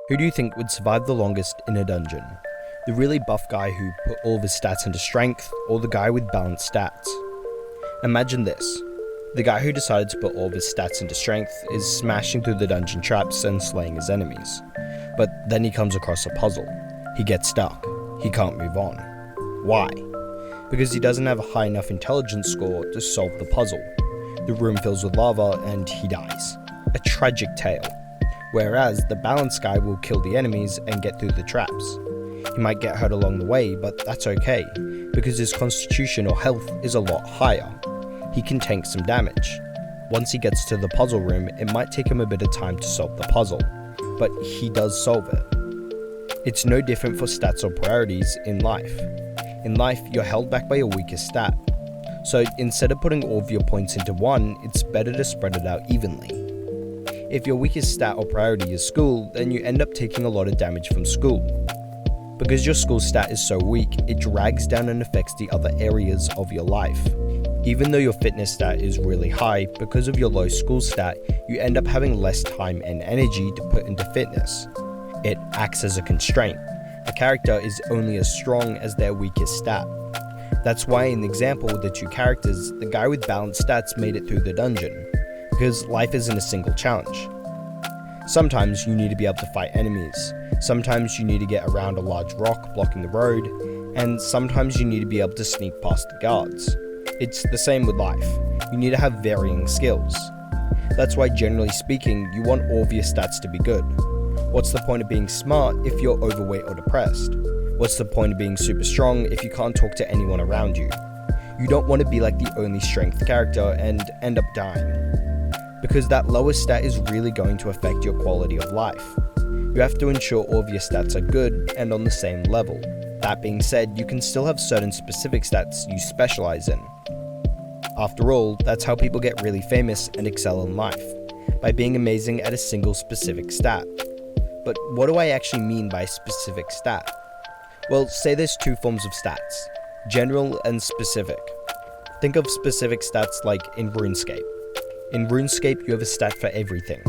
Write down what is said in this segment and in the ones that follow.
Who do you think would survive the longest in a dungeon? The really buff guy who put all of his stats into strength, or the guy with balanced stats? Imagine this. The guy who decided to put all of his stats into strength is smashing through the dungeon traps and slaying his enemies. But then he comes across a puzzle. He gets stuck. He can't move on. Why? Because he doesn't have a high enough intelligence score to solve the puzzle. The room fills with lava and he dies. A tragic tale. Whereas the balanced guy will kill the enemies and get through the traps. He might get hurt along the way, but that's okay, because his constitution or health is a lot higher. He can tank some damage. Once he gets to the puzzle room, it might take him a bit of time to solve the puzzle, but he does solve it. It's no different for stats or priorities in life. In life, you're held back by your weakest stat. So instead of putting all of your points into one, it's better to spread it out evenly. If your weakest stat or priority is school, then you end up taking a lot of damage from school. Because your school stat is so weak, it drags down and affects the other areas of your life. Even though your fitness stat is really high, because of your low school stat, you end up having less time and energy to put into fitness. It acts as a constraint. A character is only as strong as their weakest stat. That's why in the example with the two characters, the guy with balanced stats made it through the dungeon. Because life isn't a single challenge. Sometimes you need to be able to fight enemies, sometimes you need to get around a large rock blocking the road, and sometimes you need to be able to sneak past the guards. It's the same with life, you need to have varying skills. That's why generally speaking, you want all of your stats to be good. What's the point of being smart if you're overweight or depressed? What's the point of being super strong if you can't talk to anyone around you? You don't want to be like the only strength character and end up dying. Because that lowest stat is really going to affect your quality of life. You have to ensure all of your stats are good and on the same level. That being said, you can still have certain specific stats you specialize in. After all, that's how people get really famous and excel in life, by being amazing at a single specific stat. But what do I actually mean by specific stat? Well, say there's two forms of stats, general and specific. Think of specific stats like in RuneScape. In RuneScape, you have a stat for everything.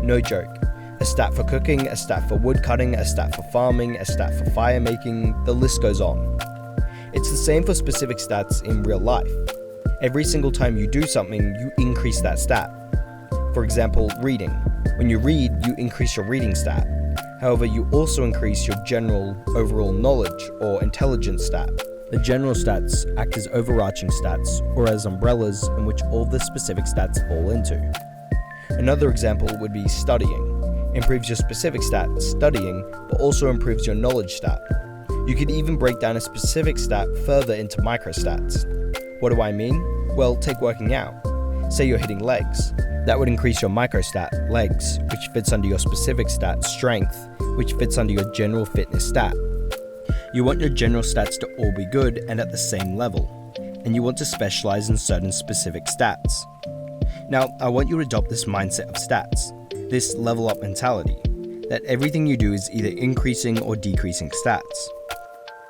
No joke. A stat for cooking, a stat for wood cutting, a stat for farming, a stat for fire making, the list goes on. It's the same for specific stats in real life. Every single time you do something, you increase that stat. For example, reading. When you read, you increase your reading stat. However, you also increase your general overall knowledge or intelligence stat. The general stats act as overarching stats, or as umbrellas in which all the specific stats fall into. Another example would be studying. Improves your specific stat, studying, but also improves your knowledge stat. You could even break down a specific stat further into microstats. What do I mean? Well, take working out. Say you're hitting legs. That would increase your microstat, legs, which fits under your specific stat, strength, which fits under your general fitness stat. You want your general stats to all be good and at the same level, and you want to specialize in certain specific stats. Now, I want you to adopt this mindset of stats, this level up mentality, that everything you do is either increasing or decreasing stats.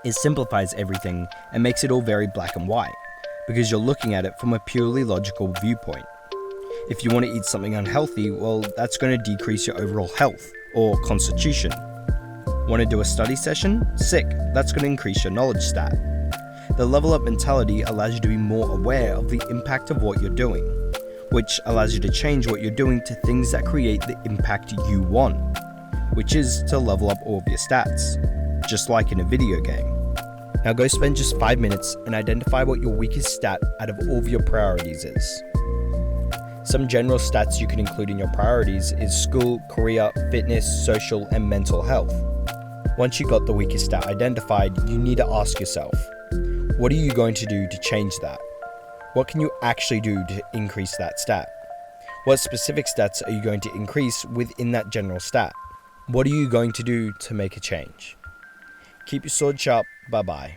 It simplifies everything and makes it all very black and white, because you're looking at it from a purely logical viewpoint. If you want to eat something unhealthy, well, that's going to decrease your overall health, or constitution. Want to do a study session? Sick, that's going to increase your knowledge stat. The level up mentality allows you to be more aware of the impact of what you're doing, which allows you to change what you're doing to things that create the impact you want, which is to level up all of your stats, just like in a video game. Now go spend just 5 minutes and identify what your weakest stat out of all of your priorities is. Some general stats you can include in your priorities is school, career, fitness, social, and mental health. Once you got the weakest stat identified, you need to ask yourself, what are you going to do to change that? What can you actually do to increase that stat? What specific stats are you going to increase within that general stat? What are you going to do to make a change? Keep your sword sharp. Bye-bye.